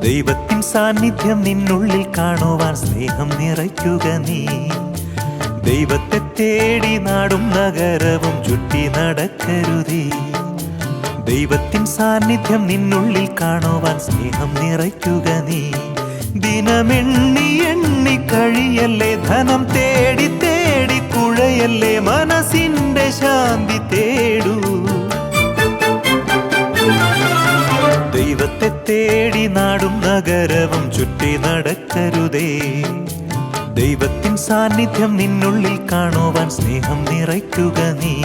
ദൈവത്തിൻ സാന്നിധ്യം നിന്നുള്ളിൽ കാണുവാൻ സ്നേഹം നിറയ്ക്കുക നീ. ദൈവത്തെ തേടി നാടും നഗരവും ചുറ്റി നടക്കരുതേ. ദൈവത്തിൻ സാന്നിധ്യം നിന്നുള്ളിൽ കാണുവാൻ സ്നേഹം നിറയ്ക്കുക നീ. ദിനമെണ്ണി എണ്ണി കഴിയല്ലേ, ധനം തേടി തേടി കുഴയല്ലേ, മനസ്സിന്റെ ശാന്തി തേടൂ. ദൈവത്തെ തേടി നാടും നഗരവും ചുറ്റി നടക്കരുതേ. ദൈവത്തിൻ സാന്നിധ്യം നിന്നുള്ളിൽ കാണുവാൻ സ്നേഹം നിറയ്ക്കുക നീ.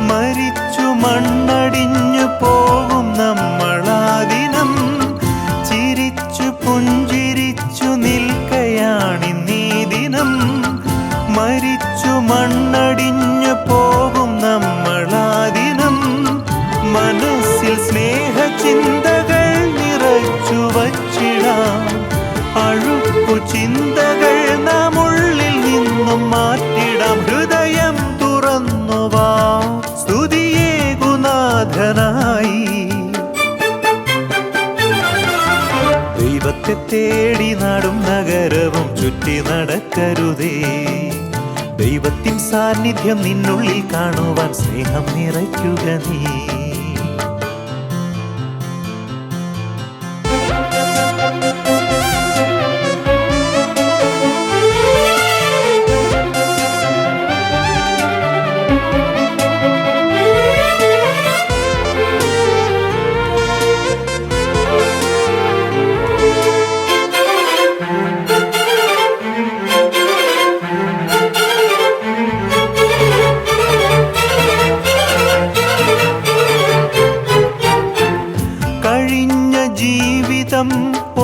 മരിച്ചു മണ്ണടിഞ്ഞു പോകും നമ്മളാദിനം. ചിരിച്ചു പുഞ്ചിരിച്ചു നിൽക്കയാണിന്നീ ദിനം. മരിച്ചു മണ്ണടിഞ്ഞു പോകും നമ്മളാദിനം. മനസ്സിൽ സ്നേഹചിന്തകൾ നിറച്ചു വച്ചിടാം. അഴുക്കു ചിന്തകൾ നാം ഉള്ളിൽ നിന്നും മാറ്റിടാം. ഹൃദയം തുറന്നുവാ സ്തുതിയേകുനാഥനായി. ദൈവത്തെ തേടി നാടും നഗരവും ചുറ്റി നടക്കരുതേ. ദൈവത്തിൻ സാന്നിധ്യം നിന്നുള്ളിൽ കാണുവാൻ സ്നേഹം നിറയ്ക്കുക നീ. ജീവിതം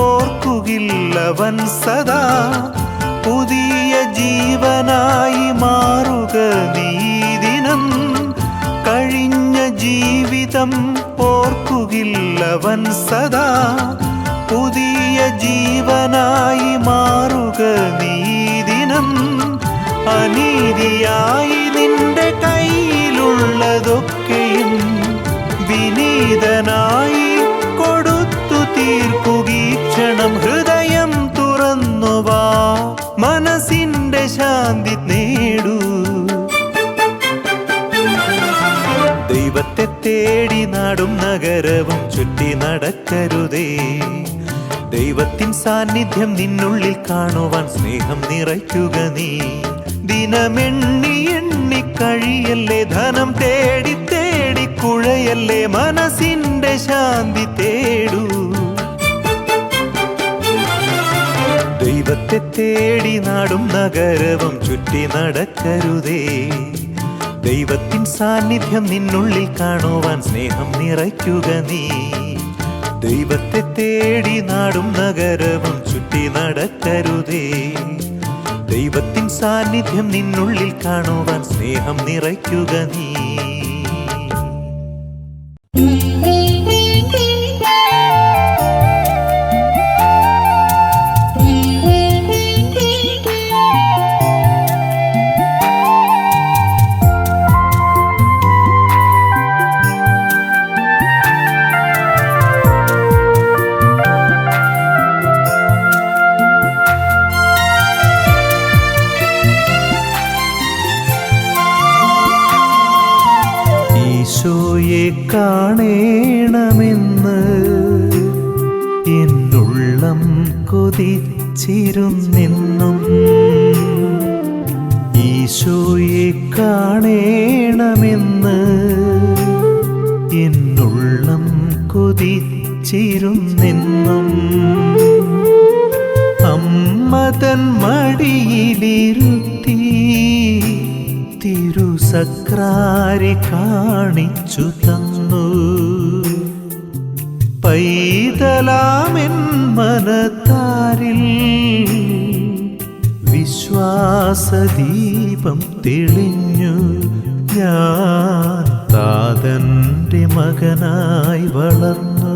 ഓർക്കുകില്ലവൻ സദാ. പുതിയ ജീവനായി മാറുക നീ ദിനം. കഴിഞ്ഞ ജീവിതം ഓർക്കുകില്ലവൻ സദാ. പുതിയ ജീവനായി മാറുക നീ ദിനം. അനീതിയായി നിന്റെ കയ്യിലുള്ളതൊക്കെയും വിനീതനായി കൊടുത്തു തീർക്കുകീക്ഷണം. ഹൃദയം തുറന്നുവാ മനസ്സിന്റെ ശാന്തി നേടൂ. ദൈവത്തെ തേടി നാടും നഗരവും ചുറ്റി നടക്കരുതേ. ദൈവത്തിൻ സാന്നിധ്യം നിന്നുള്ളിൽ കാണുവാൻ സ്നേഹം നിറയ്ക്കുക നീ. ദിനമെണ്ണി എണ്ണി കഴിയല്ലേ, ധനം തേടി തേടി കുഴയല്ലേ, മനസ്സിന്റെ ശാന്തി തേടൂ. ദൈവത്തെ തേടി നാടും നഗരവും ചുറ്റി നടക്കരുതേ. ദൈവത്തിൻ സാന്നിധ്യം നിന്നുള്ളിൽ കാണുവാൻ സ്നേഹം നിറയ്ക്കുക നീ. ദൈവത്തെ തേടി നാടും നഗരവും ചുറ്റി നടക്കരുതേ. ദൈവത്തിൻ സാന്നിധ്യം നിന്നുള്ളിൽ കാണുവാൻ സ്നേഹം നിറയ്ക്കുക നീ. ഈശോയെ കാണേണമെന്ന് എന്നുള്ളം കൊതിച്ചിരുന്നെന്നും. ഈശോയെ കാണേണമെന്ന് എന്നുള്ളം കൊതിച്ചിരുന്നെന്നും. അമ്മ തൻ മടിയിലിരുത്തി തിരുസ തിരുസക്രാരി കാണിച്ചു തന്നു. പൈതലാമെൻ മനത്താരിൽ വിശ്വാസദീപം തെളിഞ്ഞു. ഞാൻ താതന്റെ മകനായി വളർന്നു.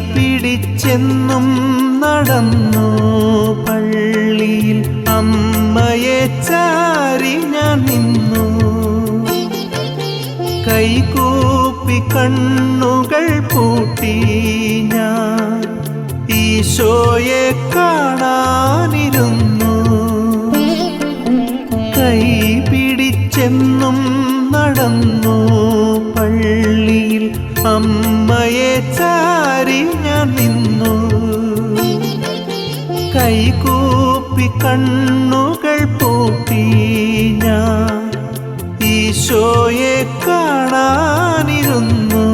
കൈപിടിച്ചെന്നും നടന്നു പള്ളിയിൽ അമ്മയെ ചാരി ഞാൻ നിന്നു. കൈകൂപ്പി കണ്ണുകൾ പൂട്ടി ഞാൻ ഈശോയെ കാണാനിരുന്നു. കൈപിടിച്ചെന്നും നടന്നു പള്ളിയിൽ അമ്മയെ ചാരി ഞാൻ നിന്നു. കൈകൂപ്പി കണ്ണുകൾ പൂട്ടി ഞാൻ ഈശോയെ കാണാനിരുന്നു.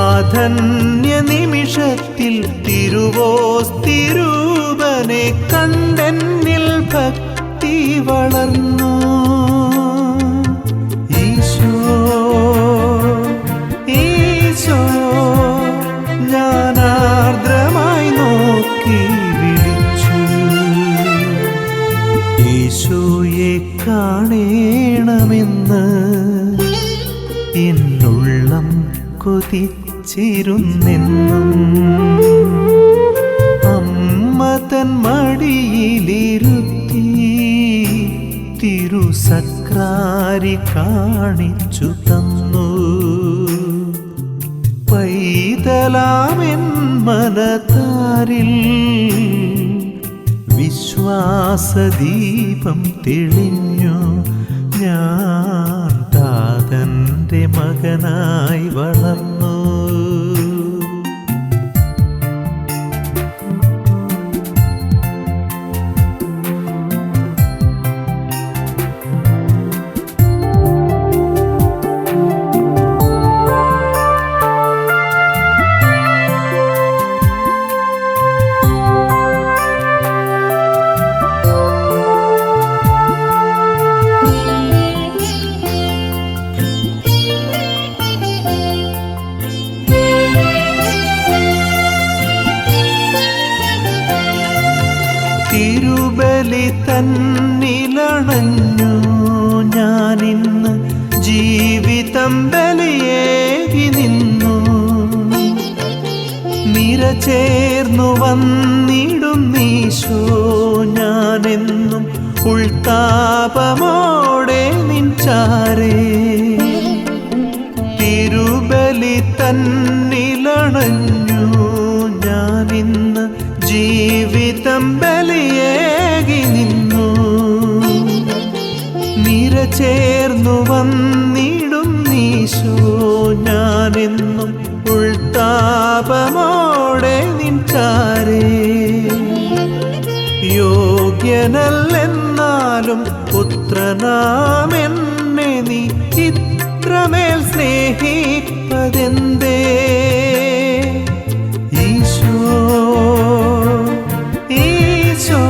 ആധന്യ നിമിഷത്തിൽ തിരുവോസ്തിരൂപനെ കണ്ടെന്നിൽ ഭക്തി വളർന്നു. ഞാൻ ആർദ്രമായി നോക്കി വിളിച്ചു. ഈശോയെ കാണേണമെന്ന് എന്നുള്ളം കൊതിച്ചിരുന്നെന്നും. അമ്മ തൻ മടിയിലിരുത്തി തിരുസക്രാരി കാണിച്ചു തന്നു. പൈതലാമെൻ മനത്താരിൽ വിശ്വാസദീപം തെളിഞ്ഞു. ഞാൻ താതന്റെ മകനായി വളർന്നു. തിരുബലി തന്നിലണഞ്ഞു ഞാനിന്ന് ജീവിതം ബലിയേകി നിന്നു. നിരചേർന്നു വന്നിടുന്നീശോ ഞാനെന്നും ഉൾത്താപമോടെ നിൻചാരേ. തിരുബലി തന്നിലണഞ്ഞു ഞാനിന്ന് ജീവിതം ബലിയേകി നിന്നു. നിരചേർന്നു വന്നിടുന്നീശോ ഞാനെന്നും ഉൾത്താപമോടെ നിൻചാരേ. യോഗ്യനല്ലെന്നാലും പുത്രനാമെന്നെ നീ ഇത്രമേൽ സ്നേഹിപ്പതെന്തേ? ഈശോ ഈശോ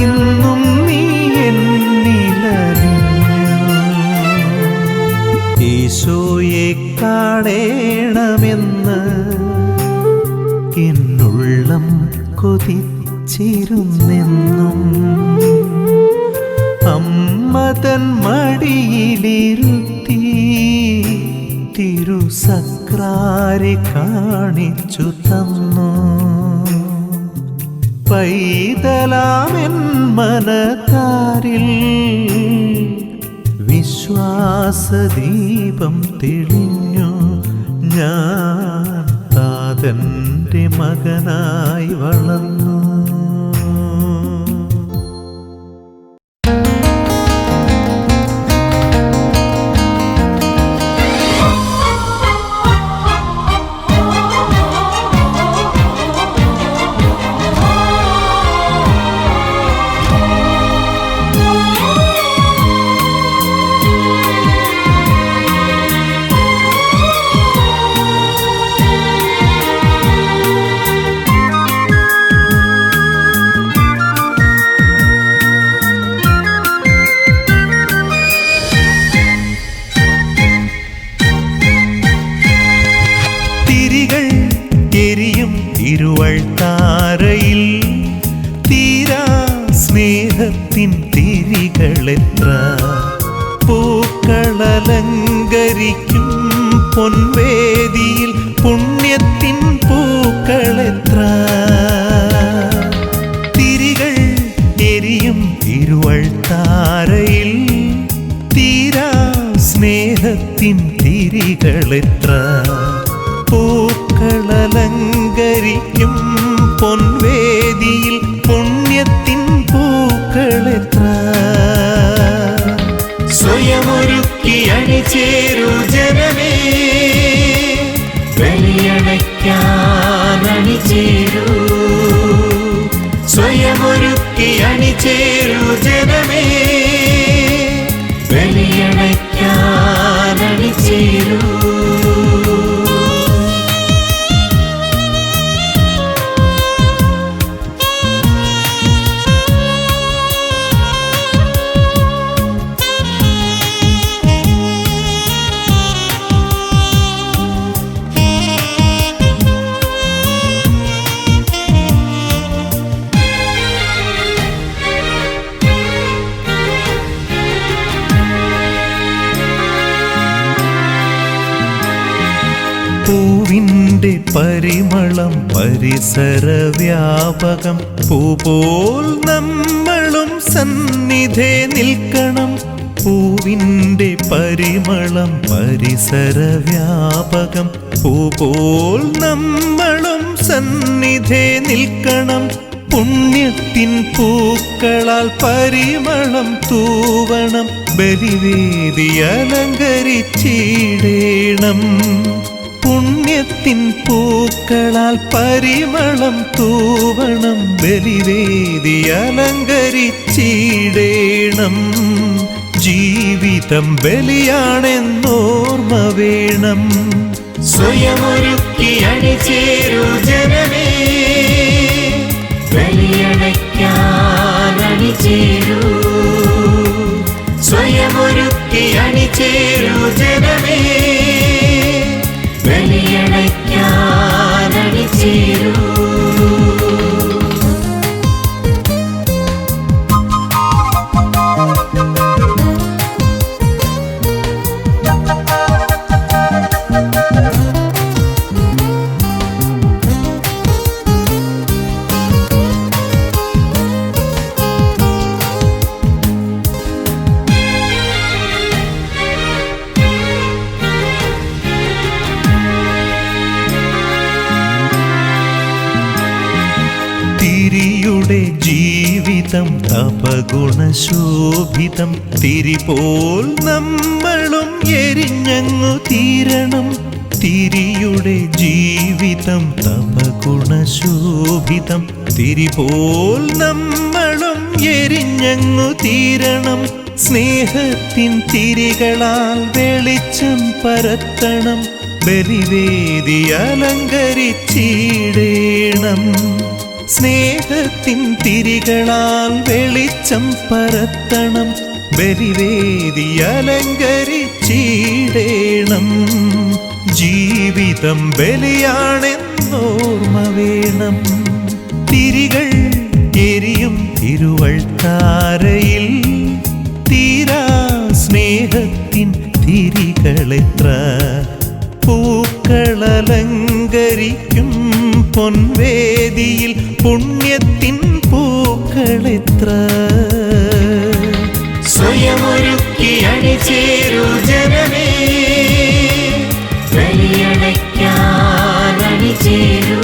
ഇന്നും നീ എന്നിലറിഞ്ഞു. ഈശോയെ കാണേണമെന്ന് എന്നുള്ളം കൊതിച്ചിരുന്നെന്നും. അമ്മ തൻ മടിയിലിരുത്തി തിരുസക്രാരി കാണിച്ചു തന്നു. പൈതലാമെൻ മനത്താരിൽ വിശ്വാസദീപം തെളിഞ്ഞു. ഞാൻ താതൻ തൻ്റെ മകനായി വളർന്നു. തിരുവൾത്താരയിൽ തീരാ സ്നേഹത്തിൻ തിരികളെത്ര, പൂക്കളലങ്കരിക്കും പൊൻവേദിയിൽ പുണ്യത്തിൻ പൂക്കളെത്ര. തിരികൾ എരിയും തിരുവൾത്താരയിൽ തീരാ സ്നേഹത്തിൻ തിരികളെത്ര, പൂക്കളലങ്കരിക്കും പൊൻവേദിയിൽ പുണ്യത്തിൻ പൂക്കളെത്ര. സ്വയമൊരുക്കി അണിചേരൂ ജനമേ, ബലിയണയ്ക്കാൻ അണിചേരൂ. സ്വയമൊരുക്കി അണിചേരൂ ജനമേ, ബലിയണയ്ക്കാൻ അണിചേരൂ. പൂവിൻ്റെ പരിമളം പരിസരവ്യാപകം, പൂപോൽ നമ്മളും സന്നിധേ നിൽക്കണം. പൂവിൻ്റെ പരിമളം പരിസരവ്യാപകം, പൂപോൽ നമ്മളും സന്നിധേ നിൽക്കണം. പുണ്യത്തിൻ പൂക്കളാൽ പരിമളം തൂവണം, ബലിവേദി അലങ്കരിച്ചിടേണം. പുണ്യത്തിൻ പൂക്കളാൽ പരിമളം തൂവണം, ബലിവേദി അലങ്കരിച്ചിടേണം. ജീവിതം ബലിയാണെന്നോർമ്മ വേണം. സ്വയമൊരുക്കി അണിചേരൂ ജനമേ, ബലിയണയ്ക്കാൻ അണിചേരൂ. സ്വയമൊരുക്കി അണിചേരൂ ജനമേ, ബലിയണയ്ക്കാൻ അണിചേരൂ. തിരിയുടെ ജീവിതം തപഗുണശോഭിതം, തിരിപോൽ നമ്മളും എരിഞ്ഞങ്ങു തീരണം. തിരിയുടെ ജീവിതം തപഗുണശോഭിതം, തിരിപോൽ നമ്മളും എരിഞ്ഞങ്ങു തീരണം. സ്നേഹത്തിൻ തിരികളാൽ വെളിച്ചം പരത്തണം, ബലിവേദി അലങ്കരിച്ചിടേണം. സ്നേഹത്തിൻ തിരികളാൽ വെളിച്ചം പരത്തണം, ബലിവേദി അലങ്കരിച്ചിടേണം. ജീവിതം ബലിയാണെന്നോർമ്മ വേണം. തിരികൾ എരിയും തിരുവൾത്താരയിൽ തീരാ സ്നേഹത്തിൻ തിരികളെത്ര, പൂക്കളലങ്കരിക്കും പൊൻവേദിയിൽ പുണ്യത്തിൻ പൂക്കളെത്ര. സ്വയമൊരുക്കി അണിചേരൂ ജനമേ, ബലിയണയ്ക്കാൻ അണിചേരൂ.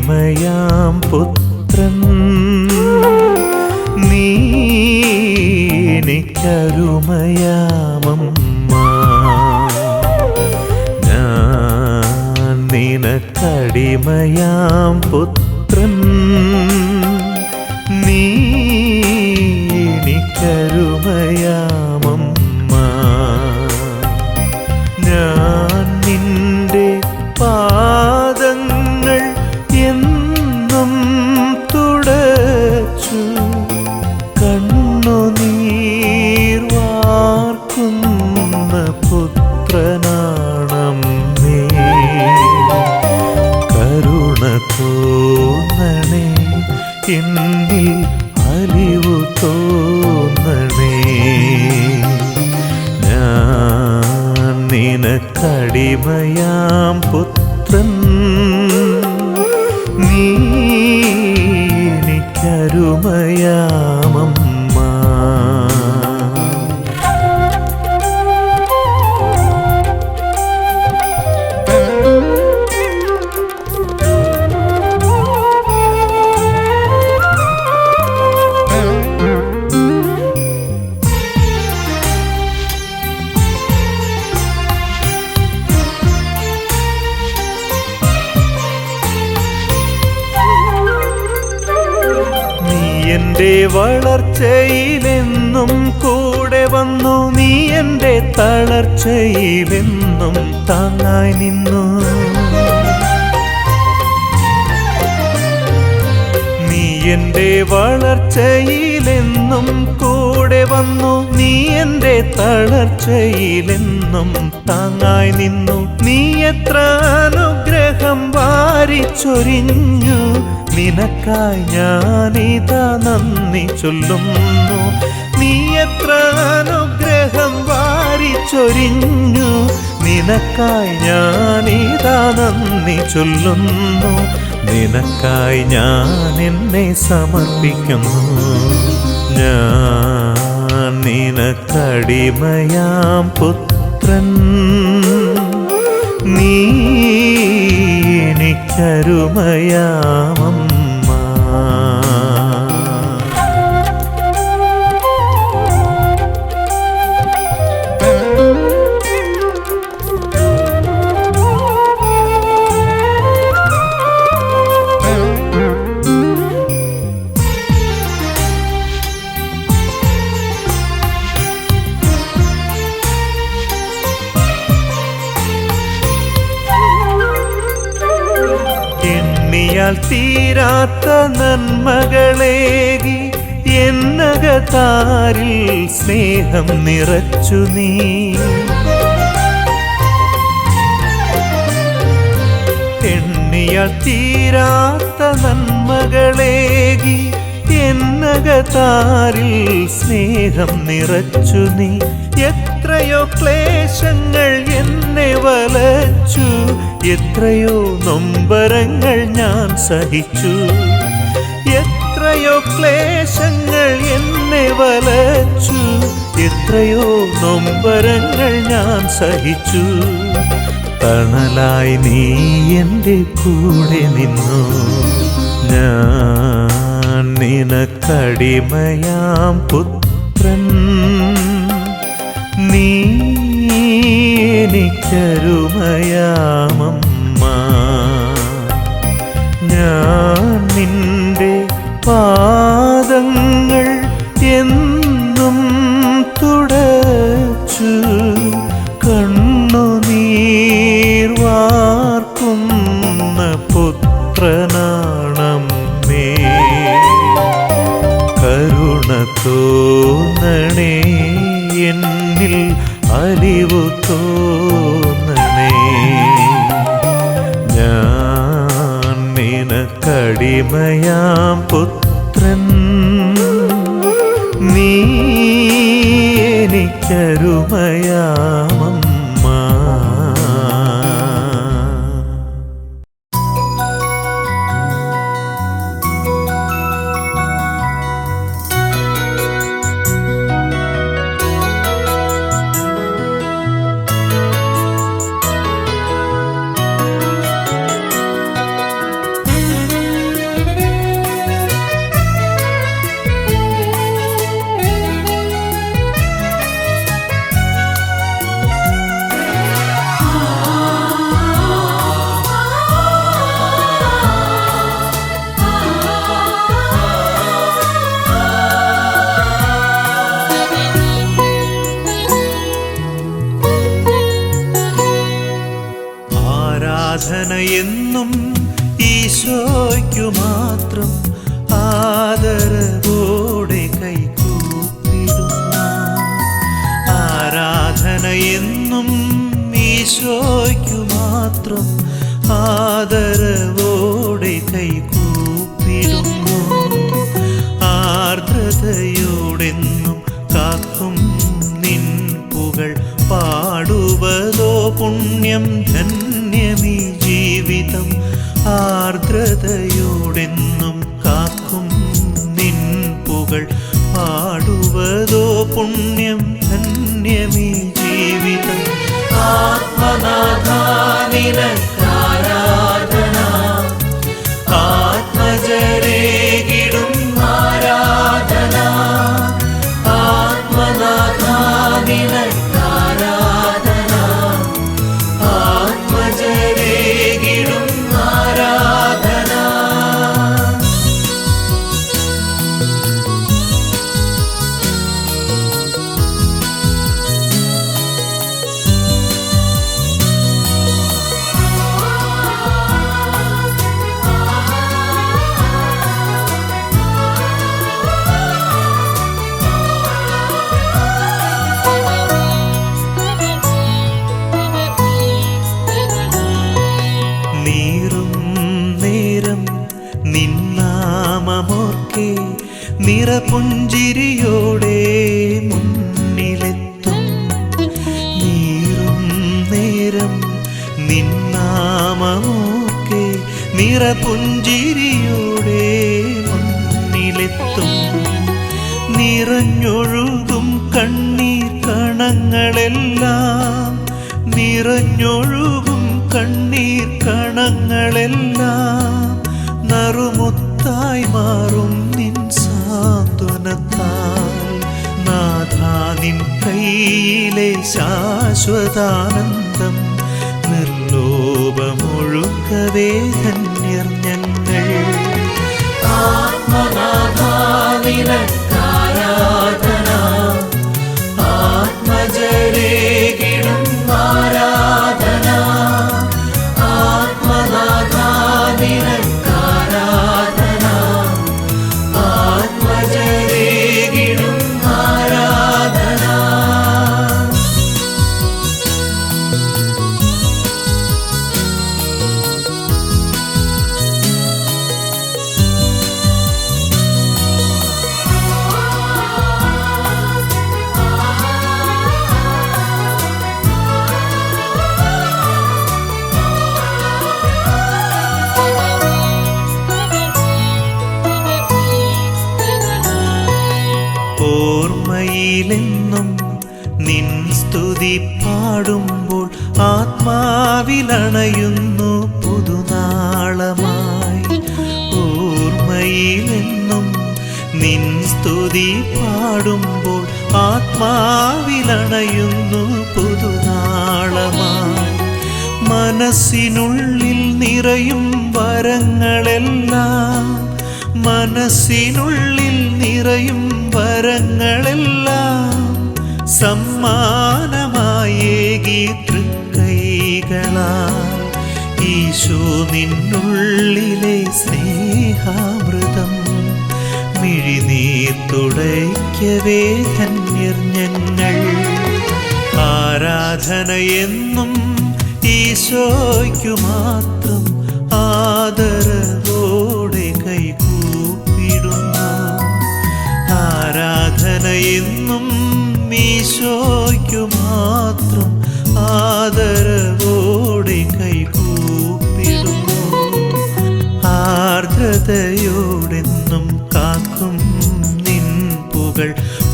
എനിക്കടിമയാം പുത്രൻ, നീ എനിക്കരുമയാമമ്മ. ഞാൻ നിനക്കടിമയാം പുത്രൻ, നീ എനിക്കരുമയാമമ്മ. ഞാൻ നിന്റെ പാദങ്ങൾ എന്നും തുടച്ചു, കണ്ണുനീർ വാർക്കുന്ന പുത്രനാണമ്മേ. കരുണ തോന്നണേ, എന്നിൽ അലിവു തോന്നണേ. ഞാൻ നിനക്കടിമയാം പുത്രൻ, നീ എനിക്കരുമയാമമ്മ. എന്റെ വളർച്ചയിലെന്നും കൂടെ വന്നു, നീ എന്റെ തളർച്ചയിലെന്നും താങ്ങായി നിന്നു. നീ എന്റെ വളർച്ചയിലെന്നും കൂടെ വന്നു, നീ എന്റെ തളർച്ചയിലെന്നും താങ്ങായി നിന്നു. നീ എത്ര അനുഗ്രഹം വാരിച്ചൊരിഞ്ഞു, നിനക്കായി ഞാനിതാ നന്ദി ചൊല്ലുന്നു. നീ എത്ര അനുഗ്രഹം വാരിച്ചൊരിഞ്ഞു, നിനക്കായി ഞാനിതാ നന്ദി ചൊല്ലുന്നു. നിനക്കായി ഞാൻ എന്നെ സമർപ്പിക്കുന്നു. ഞാൻ നിനക്കടിമയാം പുത്രൻ, നീ എനിക്കരുമയാമമ്മ. തീരാത്ത നന്മകളേകി എന്നകതാരിൽ സ്നേഹം നിറച്ചു നീ. എണ്ണിയാൽ തീരാത്ത നന്മകളേകി എന്നകതാരിൽ സ്നേഹം നിറച്ചു നീ. എത്രയോ ക്ലേശങ്ങൾ എന്നെ വലച്ചു, എത്രയോ നൊമ്പരങ്ങൾ ഞാൻ സഹിച്ചു. എത്രയോ ക്ലേശങ്ങൾ എന്നെ വലച്ചു, എത്രയോ നൊമ്പരങ്ങൾ ഞാൻ സഹിച്ചു. തണലായി നീ എൻ്റെ കൂടെ നിന്നു. ഞാൻ നിനക്കടിമയാം പുത്രൻ, നീ എനിക്കരുമയാമമ്മ. ഞാൻ നിന്റെ പാദങ്ങൾ എന്നും തുടച്ചു, കണ്ണുനീർ വാർക്കുന്ന പുത്രനാണമ്മേ. കരുണ തോന്നണേ, എന്നിൽ അലിവു തോന്നണേ. ഞാൻ നിനക്കടിമയാം പുത്രൻ, നീ എനിക്കരുമയാമമ്മ. മാത്രം ആദരവോടെ കൈകൂപ്പിടുന്നു. ആരാധന എന്നും ഈശോയ്ക്കു മാത്രം ആദരവോടെ കൈകൂപ്പിടുന്നു. ആർദ്രതയോടെന്നും കാക്കും നിൻ പുകൾ പാടുവതോ പുണ്യം ധന്യമീ ജീവിതം. ആർദ്രതയോടെന്നും കാക്കും നിൻ പുകൾ പാടുവതോ പുണ്യം ധന്യമീ ജീവിതം. ആത്മനാഥാ നിനക്കാരാധന, ആത്മജരേകിടും ആരാധന. ആത്മനാഥാ നിനക്കാരാധന, ആത്മജരേകിടും ആരാധന. നിന്നാമമോർക്കെ നിറപുഞ്ചിരിയോടെ മുന്നിലെത്തും. നീറും നേരം നിന്നാമമോർക്കെ നിറപുഞ്ചിരിയോടെ മുന്നിലെത്തും. നിറഞ്ഞൊഴുകും കണ്ണീർ കണങ്ങളെല്ലാം, നിറഞ്ഞൊഴുകും കണ്ണീർ കണങ്ങളെല്ലാം നറുമുത്തായി മാറും നിൻ സാന്ത്വനത്താൽ. നാഥാ നിൻ കൈയിലെ ശാശ്വതാനന്ദം നിർലോഭമൊഴുക്കവേ ധന്യർ ഞങ്ങൾ. ആത്മനാഥാ നിനക്കാരാധന, ആത്മജരേകിടും ആരാധന. ആത്മനാഥാ നിനക്കാരാധന, ആത്മജരേകിടും ആരാധന. ഓർമ്മയിലെന്നും നിൻ സ്തുതി പാടുമ്പോൾ ആത്മാവിലണയുന്നു പുതുനാളമായി. ഓർമ്മയിലെന്നും നിൻ സ്തുതി പാടുമ്പോൾ ആത്മാവിലണയുന്നു പുതുനാളമായി. മനസ്സിനുള്ളിൽ നിറയും വരങ്ങളെല്ലാം, മനസ്സിനുള്ളിൽ നിറയും വരങ്ങളെല്ലാം സമ്മാനമായേകി തൃക്കൈകളാൽ. ഈശോ നിന്നുള്ളിലെ സ്നേഹാമൃതം മിഴിനീർ തുടയ്ക്കവേ ധന്യർ ഞങ്ങൾ. ആരാധന എന്നും ഈശോയ്ക്കു മാത്രം ആദരവോടെ കൈകൂപ്പിടുന്നു. ആരാധന എന്നും ഈശോയ്ക്കു മാത്രം ആദരവോടെ കൈകൂപ്പിടുന്നു. ആർദ്രതയോടെന്നും കാക്കും നിൻ പുകൾ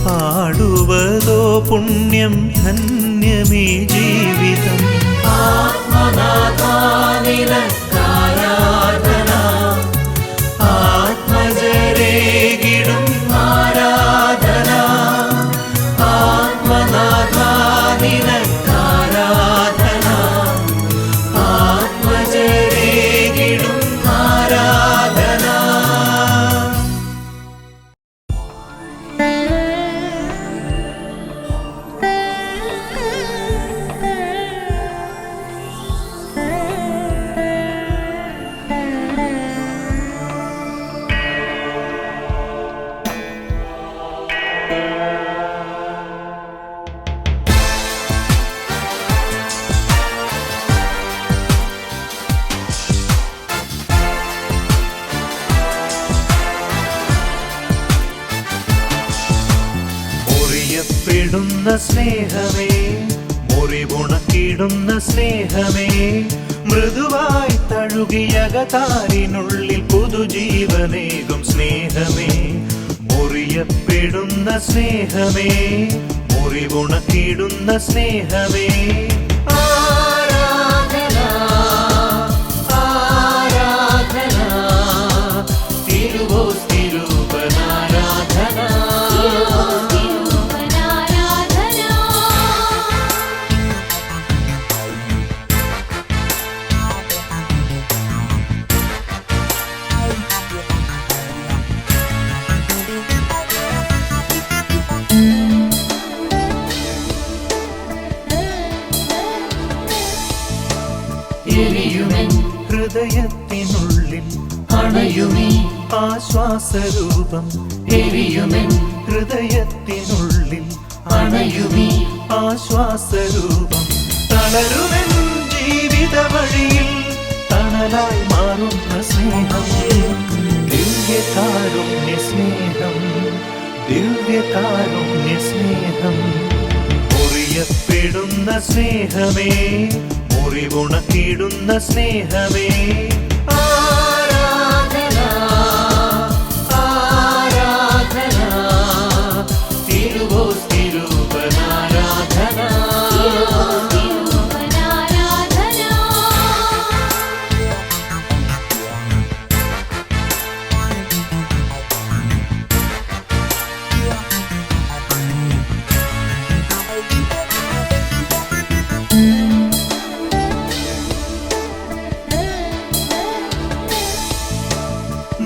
പാടുവതോ പുണ്യം ധന്യമീ ജീവിതം. ആത്മനാഥാ നിനക്കാരാധന, ആത്മജരേകിടും ആരാധന. ആത്മനാഥാ നിനക്കാരാധന, ആത്മജരേകിടും ആരാധന. മുറിയപ്പെടുന്ന സ്നേഹമേ, മുറിവുണക്കിടുന്ന സ്നേഹമേ, മൃദുവായി തഴുകിയകതാരിനുള്ളിൽ പുതുജീവനേകും സ്നേഹമേ, മുറിയപ്പെടുന്ന സ്നേഹമേ, മുറിവുണക്കിടുന്ന സ്നേഹമേ. ആരാധന ആരാധന തിരുവോസ് തിരുവനാരാധന. എരിയുമെൻ ഹൃദയത്തിനുള്ളിൽ അണയുമീ ആശ്വാസരൂപം, എരിയുമെൻ ഹൃദയത്തിനുള്ളിൽ അണയുമീ ആശ്വാസരൂപം. തളരുമെൻ ജീവിത വഴിയിൽ തണലായി മാറുന്ന സ്നേഹം, ദിവ്യകാരുണ്യ സ്നേഹം, ദിവ്യകാരുണ്യ സ്നേഹം. മുറിയപ്പെടുന്ന സ്നേഹമേ, മുറിവുണക്കിടുന്ന സ്നേഹമേ. ആരാധന ആരാധന തിരുവോസ് തിരുവനാരാധന.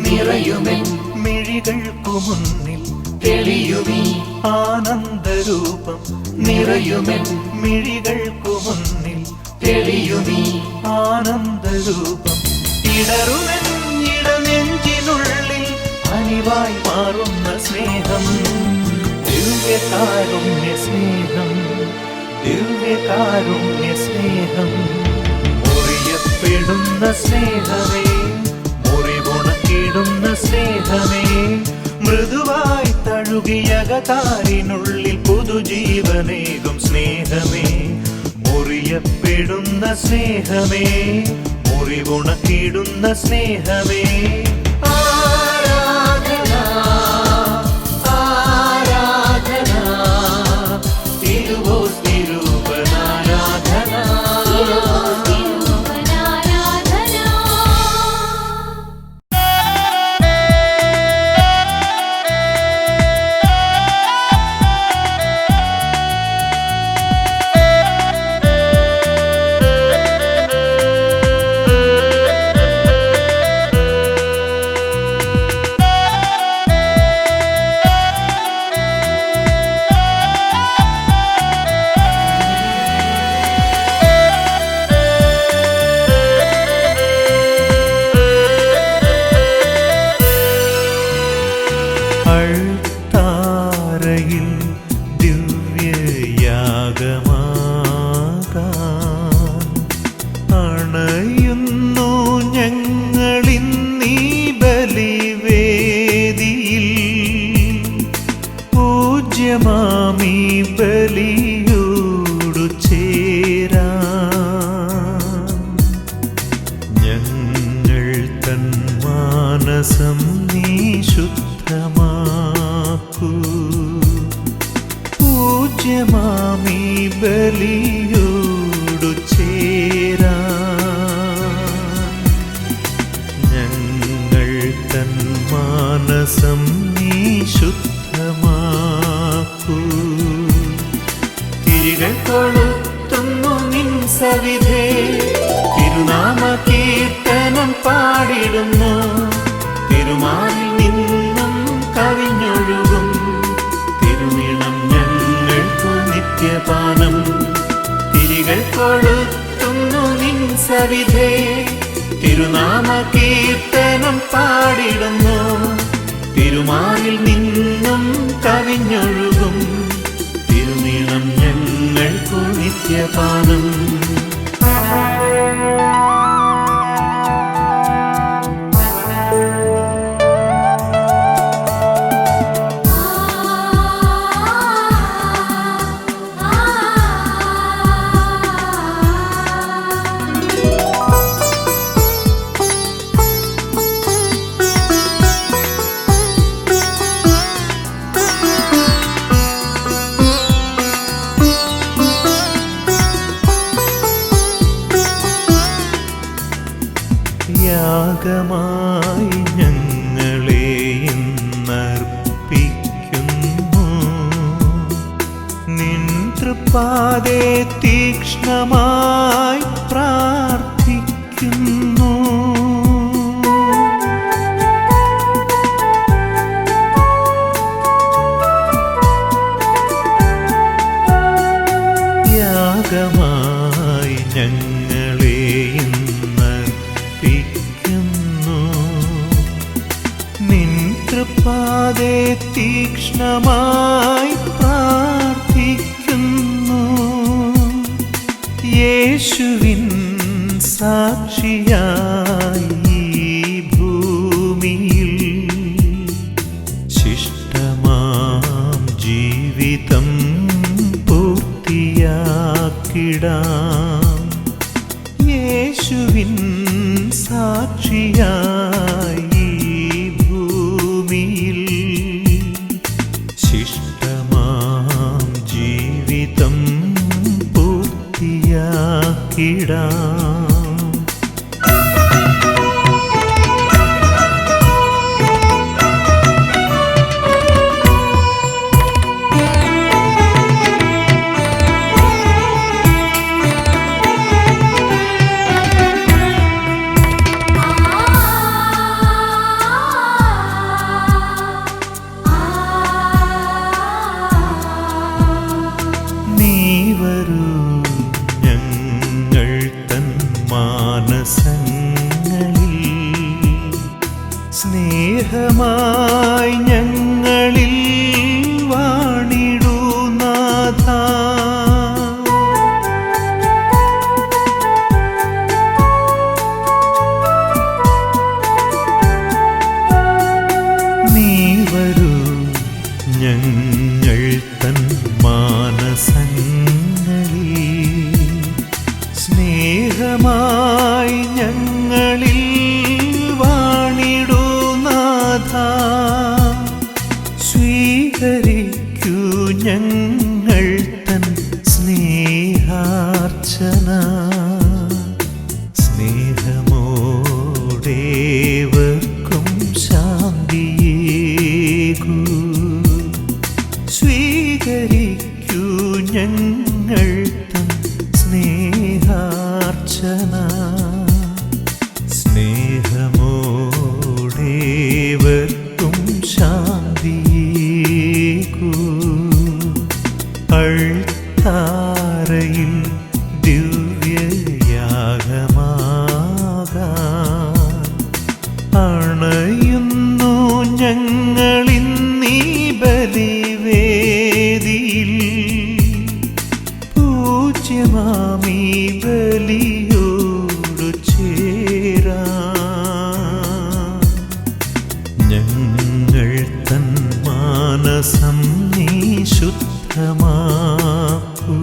നിറയുമെൻ മിഴികൾക്കു മുന്നിൽ തെളിയുമീ ആനന്ദരൂപം, നിറയുമെൻ മിഴികൾക്കു മുന്നിൽ തെളിയുമീ ആനന്ദരൂപം. ഇടറുമെൻ ഇടനെഞ്ചിനുള്ളിൽ അലിവായി മാറുന്ന സ്നേഹം, ദിവ്യകാരുണ്യ സ്നേഹം, ദിവ്യകാരുണ്യ സ്നേഹം. മുറിയപ്പെടുന്ന സ്നേഹമേ, മുറിവുണക്കിടുന്ന സ്നേഹമേ, മൃദുവായി തഴുകിയകതാരിനുള്ളിൽ പുതുജീവനേകും സ്നേഹമേ, മുറിയപ്പെടുന്ന സ്നേഹമേ, മുറിവുണക്കിടുന്ന സ്നേഹമേ. ആരാധന ആരാധന തിരുവോസ് തിരുവനാരാധന. അൾത്താരയിൽ ദിവ്യയാഗമാകാൻ അണയുന്നു ഞങ്ങളിന്നീ ബലിവേദിയിൽ, പൂജ്യമാമീ ബലിയോടു ചേരാൻ ഞങ്ങൾ തൻ മാനസം നീ ശുദ്ധമാക്കൂ, പൂജ്യമാമീ ബലിയോടു ചേരാൻ ഞങ്ങൾ തൻ മാനസം നീ ശുദ്ധമാക്കൂ. തിരികൾ കൊളുത്തുന്നു നിൻ സവിധേ, തിരുനാമ കീർത്തനം പാടിടുന്നു, തിരുമാറിൽ നിന്നും കവിഞ്ഞൊഴുകും തിരുനീളം ഞങ്ങൾക്കു നിത്യപാനം. തിരികൾ കൊളുത്തുന്നു നിൻ സവിധേ, തിരുനാമ കീർത്തനം പാടിടുന്നു, തിരുമാറിൽ നിന്നും കവിഞ്ഞൊഴുകും തിരുനീളം ഞങ്ങൾക്കു നിത്യപാനം. നിൻതൃപ്പാതെ തീക്ഷ്ണമായി പ്രാർത്ഥിക്കുന്നു. യാഗമായി ഞങ്ങളെ ഇന്നർപ്പിക്കുന്നു. നിൻതൃപ്പാതെ തീക്ഷ്ണമായി പ്രാർത്ഥിക്കുന്നു. യേശുവിൻ സാക്ഷിയായി ഈ ഭൂമിയിൽ ശിഷ്ടമാം ജീവിതം പൂർത്തിയാക്കിടാം. യേശുവിൻ സാക്ഷിയായി ഈ ഭൂമിയിൽ ശിഷ്ടമാം ജീവിതം പൂർത്തിയാക്കിടാം. ഞങ്ങൾ തൻ മാനസങ്ങളിൽ സ്നേഹമായി ഞങ്ങളിൽ വാണിടൂ നാഥാ. നീ വരൂ ഞങ്ങൾ തൻ മാനസങ്ങളിൽ സ്നേഹമായി ഞങ്ങളിൽ വാണിടൂ നാഥാ. സ്വീകരിക്കൂ ഞങ്ങൾ തൻ സ്നേഹാർച്ചന. സ്നേഹമോടേവർക്കും ശാന്തിയേകൂ. സ്വീകരിക്കൂ ഞങ്ങൾ തൻ സ്നേഹാർച്ചന. സ്നേഹമോടേവർക്കും ശാന്തിയേകൂ. അൾത്താരയിൽ ദിവ്യയാഗമാകാൻ അണയുന്നു ഞങ്ങളിന്നീ ബലിവേദിയിൽ. പൂജ്യമാമീ ബലിയോടു ചേരാൻ ഞങ്ങൾ തൻ മാനസം നീ ശുദ്ധമാക്കൂ.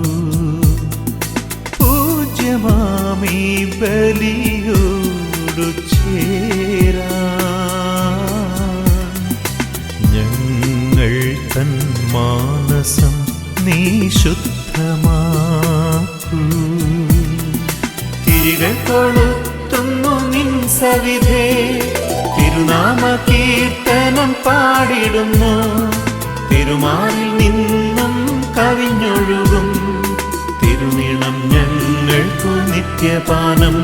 പൂജ്യമാമീ ബലിയോടു ചേരാൻ ഞങ്ങൾ തൻ മാനസം നീ ശുദ്ധമാക്കൂ. തിരികൾ കൊളുത്തുന്നു നിൻ സവിധേ, തിരുനാമ കീർത്തനം പാടിടുന്നു. തിരുമാറിൽ നിന്നും കവിഞ്ഞൊഴുകും തിരുനിണം ഞങ്ങൾക്കു നിത്യപാനം.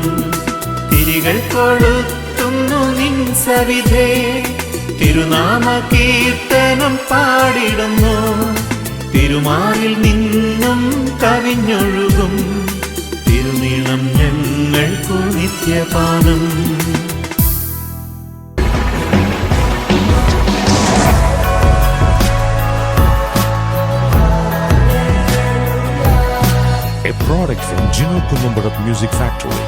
തിരികൾ കൊളുത്തുന്നു നിൻ സവിധേ, തിരുനാമ കീർത്തനം പാടിടുന്നു. തിരുമാറിൽ നിന്നും കവിഞ്ഞൊഴുകും തിരുനിണം ഞങ്ങൾക്കു നിത്യപാനം. A product from Gino Columbarat Music Factory.